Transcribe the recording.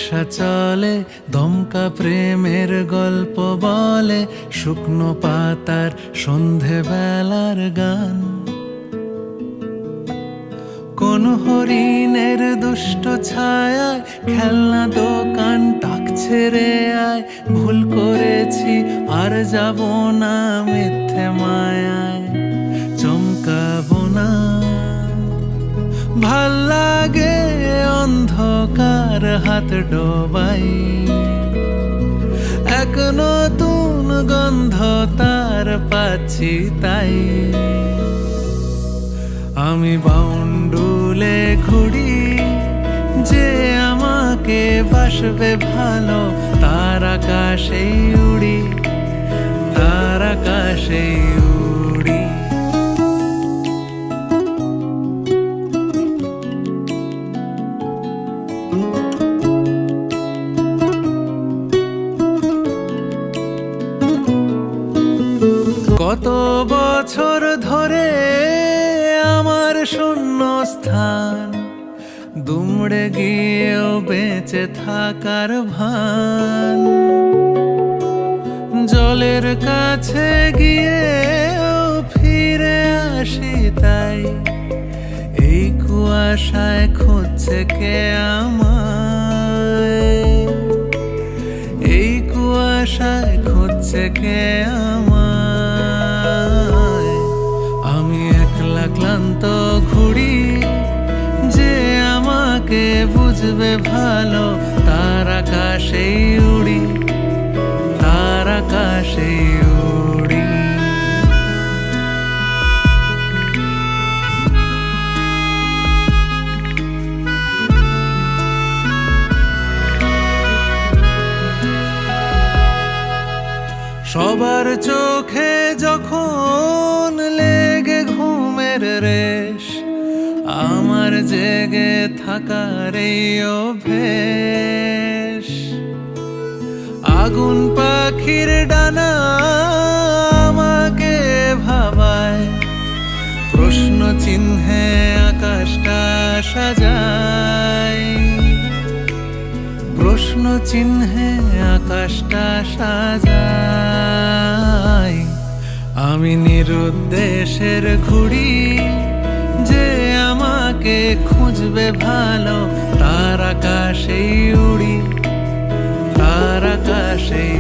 রিক্সা চলে, দমকা প্রেমের গল্প বলে, শুকনো পাতার সন্ধেবেলার গান। কোন হরিণের দুষ্ট ছায়ায় খেলনা দোকান ডাকছে রে আয়, ভুল করেছি আর যাব না মিথ্যে মায়ায়, চমকাবো না। ভাল লাগে অন্ধকার হাত ডোবাই, এক নতুন গন্ধ তার পাচ্ছি তাই। আমি বাউন্ডুলে ঘুরি, যে আমাকে বাসবে ভালো, তার আকাশেই উড়ি, তার আকাশেই উড়ি। কত বছর ধরে আমার শূন্য স্থান, দুমড়ে গিয়েও বেঁচে থাকার ভান। জলের কাছে গিয়েও ফিরে আসি তাই, এই কুয়াশায় খুঁজছে কে আমায়, এই কুয়াশায় খুঁজছে কে আমায়। আমি একলা ক্লান্ত ঘুরি, যে আমাকে বুঝবে ভালো, তার আকাশেই উড়ি, তার আকাশেই উড়ি। সবার চোখে যখন লেগে ঘুমের রেশ, আমার জেগে থাকার এই অভ্যেস। আগুন পাখির ডানা আমাকে ভাবায়, প্রশ্ন চিহ্নে আকাশটা সাজায়, প্রশ্ন চিহ্নে আকাশটা সাজায়। আমি নিরুদ্দেশের ঘুড়ি, যে আমাকে খুঁজবে ভালো, তার আকাশেই উড়ি, তার আকাশেই